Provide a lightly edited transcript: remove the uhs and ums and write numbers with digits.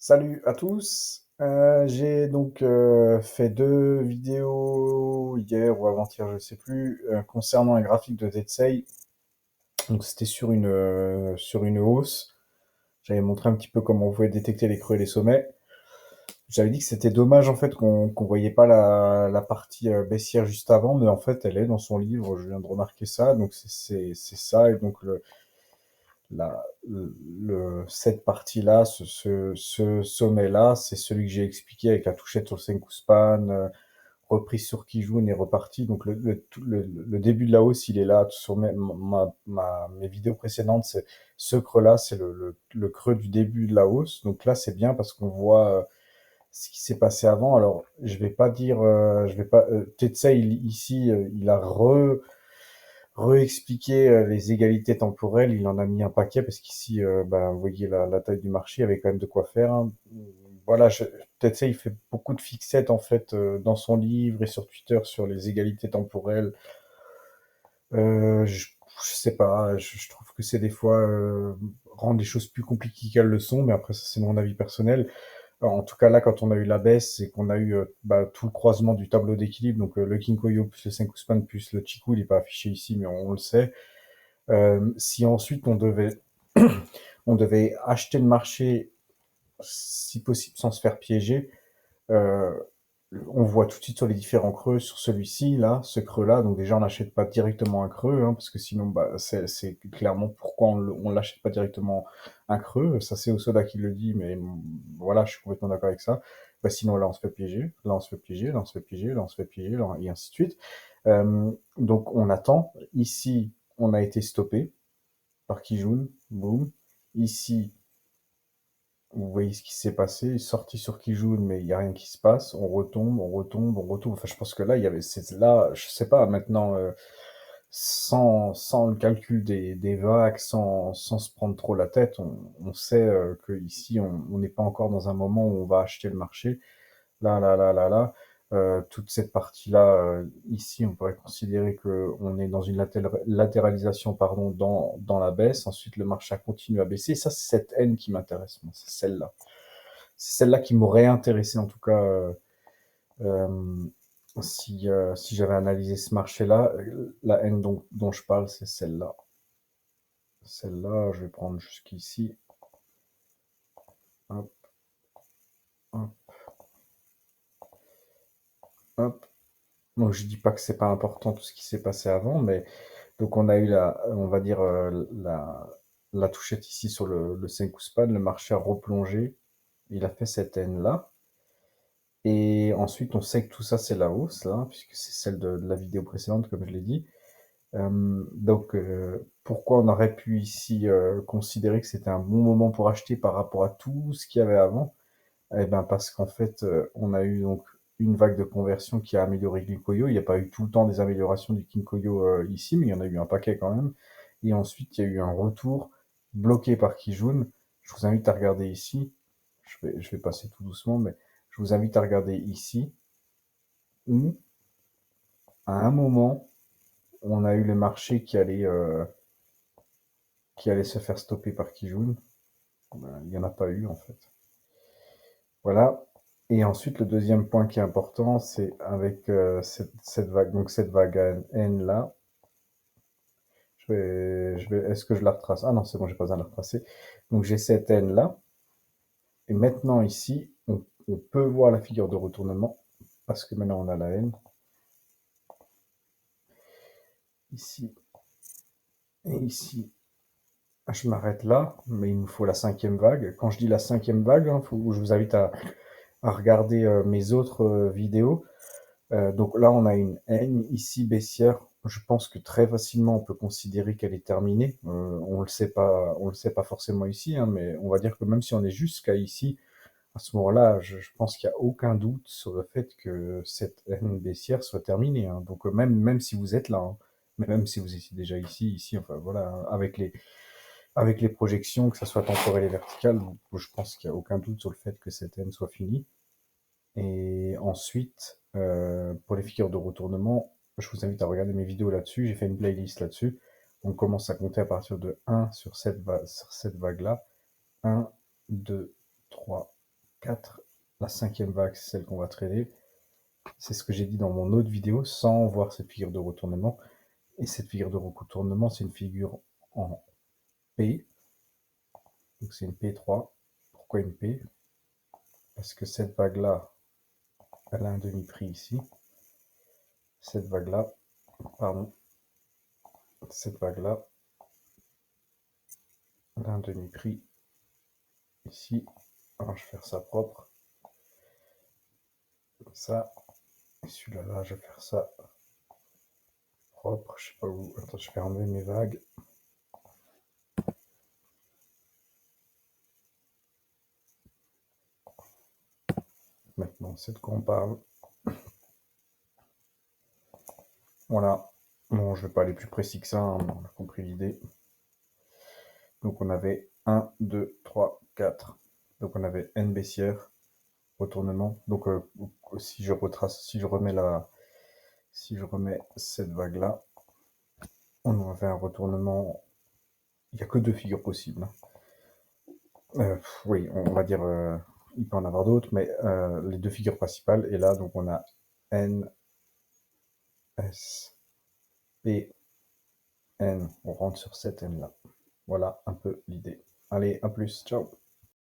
Salut à tous. J'ai donc fait deux vidéos hier ou avant-hier, je sais plus, concernant un graphique de Detsey. Donc c'était sur une hausse. J'avais montré un petit peu comment on pouvait détecter les creux et les sommets. J'avais dit que c'était dommage en fait qu'on voyait pas la partie baissière juste avant, mais en fait elle est dans son livre. Je viens de remarquer ça. Donc c'est ça, et donc cette partie-là, ce sommet-là, c'est celui que j'ai expliqué avec la touchette sur le Senkuspan, reprise sur Kijun et reparti. Donc le début de la hausse, il est là. Sur mes vidéos précédentes, c'est ce creux-là, c'est le creux du début de la hausse. Donc là, c'est bien parce qu'on voit ce qui s'est passé avant. Alors, je vais pas dire, je vais pas. Tetsai, ici, il a réexpliquer les égalités temporelles, il en a mis un paquet parce qu'ici, vous voyez la taille du marché, il y avait quand même de quoi faire, hein. Voilà, peut-être ça, il fait beaucoup de fixettes en fait dans son livre et sur Twitter sur les égalités temporelles. Je sais pas, je trouve que c'est des fois rendre les choses plus compliquées qu'elles le sont, mais après ça c'est mon avis personnel. Alors, en tout cas, là, quand on a eu la baisse, c'est qu'on a eu tout le croisement du tableau d'équilibre, donc le Kinkoyo plus le Senkuspan plus le Chikou, il n'est pas affiché ici, mais on le sait. Si ensuite on devait acheter le marché, si possible sans se faire piéger, euh, on voit tout de suite sur les différents creux, sur celui-ci, là, ce creux-là, donc déjà on n'achète pas directement un creux, hein, parce que sinon c'est clairement pourquoi on l'achète pas directement un creux, ça c'est Osoda qui le dit, mais voilà, je suis complètement d'accord avec ça. Sinon là on se fait piéger, là on se fait piéger, là on se fait piéger, là on se fait piéger, et ainsi de suite. Donc on attend, ici on a été stoppé, par Kijun, boum. Ici, vous voyez ce qui s'est passé, sorti sur Kijun, mais il n'y a rien qui se passe. On retombe, on retombe, on retombe. Enfin, je pense que là, il y avait, là, je sais pas, maintenant, sans le calcul des vagues, sans se prendre trop la tête, on sait que ici, on n'est pas encore dans un moment où on va acheter le marché. Là, là, là, là, là, toute cette partie-là, ici, on pourrait considérer que on est dans une latéralisation, pardon, dans la baisse. Ensuite, le marché a continué à baisser. Ça, c'est cette haine qui m'intéresse, moi. C'est celle-là. C'est celle-là qui m'aurait intéressé, en tout cas, euh, si j'avais analysé ce marché-là. La haine dont je parle, c'est celle-là. Celle-là, je vais prendre jusqu'ici. Hop, hop, hop. Donc, je dis pas que c'est pas important tout ce qui s'est passé avant, mais donc on a eu on va dire la touchette ici sur le Senkuspan, le marché a replongé, il a fait cette haine-là. Et ensuite, on sait que tout ça, c'est la hausse, là, puisque c'est celle de la vidéo précédente, comme je l'ai dit. Donc, pourquoi on aurait pu ici considérer que c'était un bon moment pour acheter par rapport à tout ce qu'il y avait avant? Eh ben, parce qu'en fait, on a eu donc une vague de conversion qui a amélioré le Kinkoyo. Il n'y a pas eu tout le temps des améliorations du Kinkoyo ici, mais il y en a eu un paquet quand même. Et ensuite, il y a eu un retour bloqué par Kijun. Je vous invite à regarder ici. Je vais passer tout doucement, mais je vous invite à regarder ici, où, à un moment, on a eu le marché qui allait se faire stopper par Kijun. Ben, il n'y en a pas eu, en fait. Voilà. Et ensuite, le deuxième point qui est important, c'est avec cette vague, donc cette vague N là. Est-ce que je la retrace? Ah non, c'est bon, j'ai pas besoin de la retracer. Donc j'ai cette N là. Et maintenant ici, on peut voir la figure de retournement parce que maintenant on a la N ici et ici. Ah, je m'arrête là, mais il nous faut la cinquième vague. Quand je dis la cinquième vague, hein, je vous invite à regarder mes autres vidéos. Donc là, on a une N ici baissière. Je pense que très facilement, on peut considérer qu'elle est terminée. On le sait pas forcément ici, hein, mais on va dire que même si on est jusqu'à ici, à ce moment-là, je pense qu'il n'y a aucun doute sur le fait que cette N baissière soit terminée, hein. Donc même si vous êtes là, hein, mais même si vous étiez déjà ici, enfin voilà, hein, avec les projections, que ça soit temporel et vertical, je pense qu'il n'y a aucun doute sur le fait que cette N soit finie. Et ensuite, pour les figures de retournement, je vous invite à regarder mes vidéos là-dessus. J'ai fait une playlist là-dessus. On commence à compter à partir de 1 sur cette vague-là. 1, 2, 3, 4. La 5e vague, c'est celle qu'on va trader. C'est ce que j'ai dit dans mon autre vidéo, sans voir cette figure de retournement. Et cette figure de retournement, c'est une figure en P. Donc c'est une P3. Pourquoi une P? Parce que cette vague-là, elle a un demi-prix ici. Cette vague-là, pardon, cette vague-là, elle a un demi-prix ici. Alors je vais faire ça propre. Comme ça. Et celui-là, là, je vais faire ça propre. Je sais pas où. Attends, je vais enlever mes vagues. Maintenant, c'est de quoi on parle. Voilà. Bon, je vais pas aller plus précis que ça, hein, on a compris l'idée. Donc on avait 1, 2, 3, 4. Donc on avait N baissière, retournement. Donc si je retrace, si je remets cette vague-là, on avait un retournement. Il n'y a que deux figures possibles, hein. Oui, on va dire, il peut en avoir d'autres, mais les deux figures principales. Et là, donc on a N, S, P, N. On rentre sur cette N là. Voilà un peu l'idée. Allez, à plus, ciao.